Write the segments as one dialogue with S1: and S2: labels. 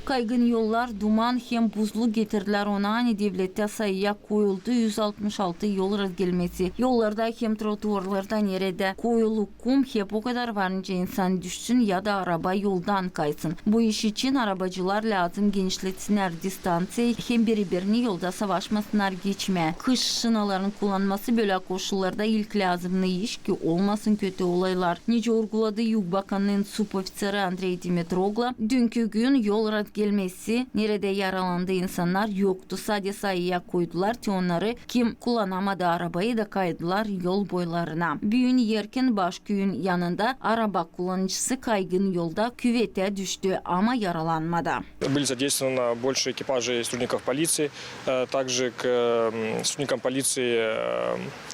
S1: Kaygın yollar, duman hem buzlu getirdiler ona. Hani devlette sayıya koyuldu 166 yol razgelmesi. Yollarda hem trotuarlarda nerede koyulu kum hep o kadar varınca insan düşsün ya da araba yoldan kaysın. Bu iş için arabacılar lazım genişletsinler distansiyayı hem birbirini yolda savaşmasınlar geçme. Kış şınaların kullanması böyle koşullarda ilk lazımlı iş ki olmasın kötü olaylar. Nice vurguladı Yük Bakanı'nın subofiseri Andrei Dimitroglu. Dünkü gün yol razgelmesi nerede yaralandı insanlar yoktu. Sadece sayıya koydular ki onları kim kullanamadı arabayı da kaydılar yol boylarına. Büyün yerken Başköy'ün yanında araba kullanıcısı kaygın yolda küvete düştü ama yaralanmadı.
S2: Были задействованы больше экипажей сотрудников полиции. Также к сотрудникам полиции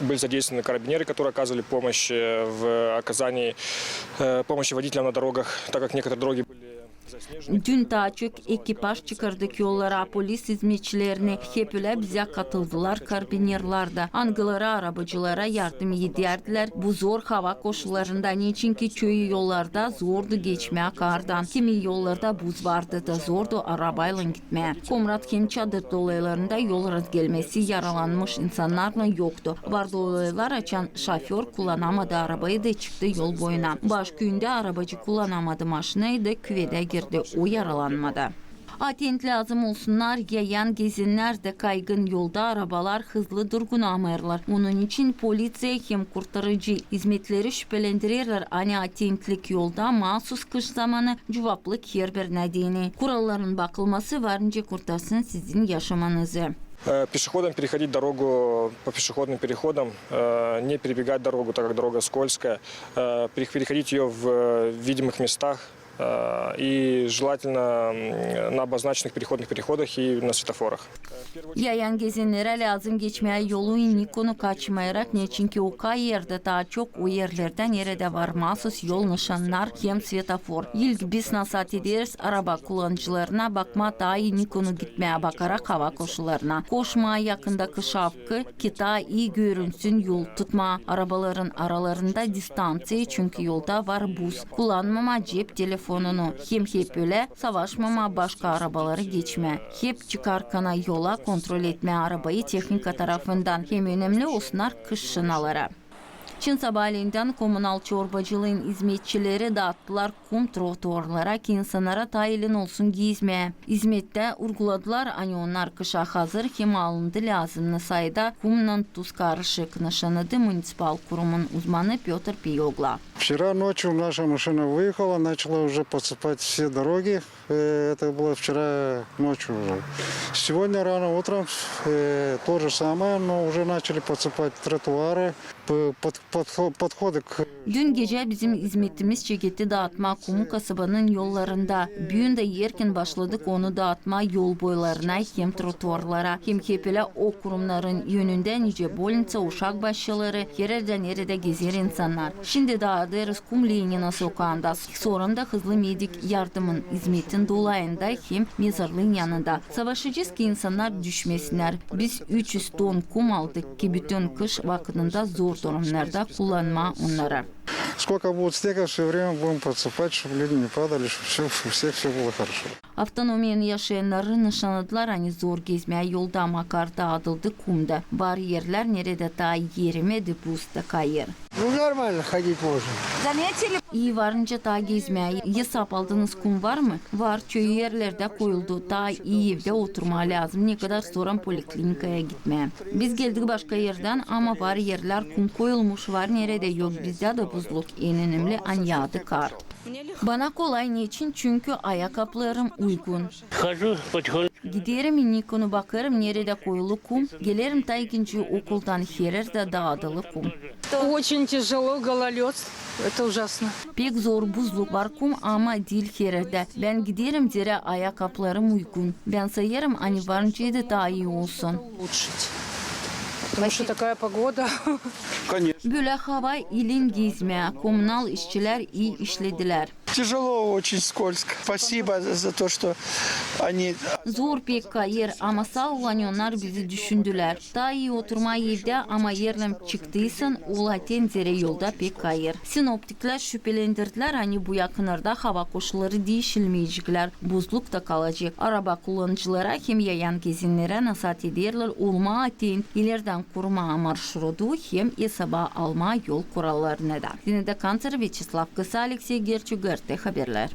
S2: были задействованы карабинеры, которые оказывали помощь в оказании помощи водителям на дорогах, так как некоторые дороги были заснежены.
S1: Dün daha çok ekipaj çıkardık yollara, polis hizmetçilerini hep öyle bize katıldılar karbinerler de. Angılara arabacılara yardım ederdiler. Bu zor hava koşullarında niçin ki köyü yollarda zordu geçmeye kardan. Kimi yollarda buz vardı da zordu arabayla gitmeye. Komrat hem çadır dolaylarında yol razgelmesi yaralanmış insanlarla yoktu. Vardı olaylar açan şoför kullanamadı arabayı da çıktı yol boyuna. Başköy'ünde arabacı kullanamadı maşinayı da küvede girdi. O yaralanmadı. Atent lazım olsunlar, yayan gezinler de kaygın yolda arabalar hızlı durgunamayırlar. Onun için polisiye hem kurtarıcı hizmetleri şüphelendirirler. Hani atentlik yolda mahsus kış zamanı cevaplık her bir nedeni. Kuralların bakılması varınca kurtarsın sizin yaşamanızı.
S2: Пешеходам переходить дорогу по пешеходным переходам, не перебегать дорогу, так как дорога скользкая, переходить ее в видимых местах и желательно на обозначенных переходных переходах и на светофорах.
S1: Yayan gezinlere lazım geçmeye yolu Nikon'u kaçmayarak ne çünkü o yerde daha çok o yerlerden nerede var mahsus yol nişanlar hem svetofor. İlk biz nasihat ederiz araba kullanıcılarına bakma daha iyi Nikon'u gitmeye bakarak hava koşullarına. Koşma yakındaki şapkı ki daha iyi görünsün yol tutma. Arabaların aralarında distansiye çünkü yolda var buz. Kullanmama cep telefonunu hem hep öyle savaşmama başka arabaları geçme. Hep çıkarkana yola kontrol etme arabayı teknika tarafından hem önemli olsunlar kış şınalara. Çin sabahleyinden komunal çorbacılığın hizmetçileri dağıttılar kum trotuarlara ki insanlara tayilin olsun gezmeye. Hizmette uyguladılar hani onlar kışa hazır hem alındı lazımlı sayıda kumla tuz karışık nişanıdı municipal kurumun uzmanı Piotr Piyogla.
S3: Вчера ночью наша машина выехала, начала уже подсыпать все дороги. Это было вчера ночью уже. Сегодня рано утром то же самое, но уже начали подсыпать тротуары, подходы к...
S1: Dün gece bizim hizmetimiz çeketi dağıtma kumu kasabanın yollarında. Bugün de yerken başladık onu dağıtma yol boylarına hem trotuarlara hem hepele o kurumların yönünde nice bolnica, uşak başçıları, nerede gezer insanlar. Şimdi dağıdırız kum Lenina sokağında. Sonra da hızlı medik yardımın hizmetin dolayında hem mezarlığın yanında. Savaşacağız ki insanlar düşmesinler. Biz 300 ton kum aldık ki bütün kış vaktinde zor durumlarda kullanma onlara.
S3: Сколько будет снега, все время будем подсыпать, чтобы люди не падали, чтобы у всех все было хорошо.
S1: Автономiyanı yaşayanları nişanladılar hani zor gezmeye yolda makar dağıtıldı kumda. Bariyerler nerede daha yerimedi buzda kayır.
S4: Ну нормально ходить можно.
S1: İyi varınca daha gezmeye hesap aldığınız kum var mı? Var köy yerlerde koyuldu. Daha iyi evde oturma lazım. Ne kadar sonra poliklinikaya gitmeye. Biz geldik başka yerden ama var yerler kum koyulmuş var nerede yok bizde de buzluk en önemli an yağdı kar. Bana kolay niçin? Çünkü ayakkabılarım uygun. Giderim Nikon'u bakarım nerede koyulu kum. Gelirim ta ikinci okuldan hererde dağıdılı kum.
S5: Очень тяжело, гололед. Это ужасно.
S1: Pek zor buzluk var kum ama değil hererde. Ben giderim zira ayakkabılarım uygun. Ben sayarım hani varınca da daha iyi olsun.
S5: Потому что такая погода.
S6: Конечно.
S1: Böyle hava ilin gezme, kommunal işçiler iyi işlediler.
S6: Тяжело, очень скользко. Спасибо за то, что они...
S1: Zor pek kayır ama sağ olanlar bizi düşündüler. Daha iyi oturma evde ama yerlem çıktıysan ulaten zere yolda pek kayır. Sinoptikler şüphelendirdiler hani bu yakınlarda hava koşulları değişilmeyecekler. Buzluk da kalacak. Araba kullanıcılara hem yayan gezinlere nasihat ederler olma aten ileriden kurma marşrutu hem hesaba alma yol kurallarına da. Yine de Kantar Vyacheslav Kısa, Alexey Gerchugar, haberler.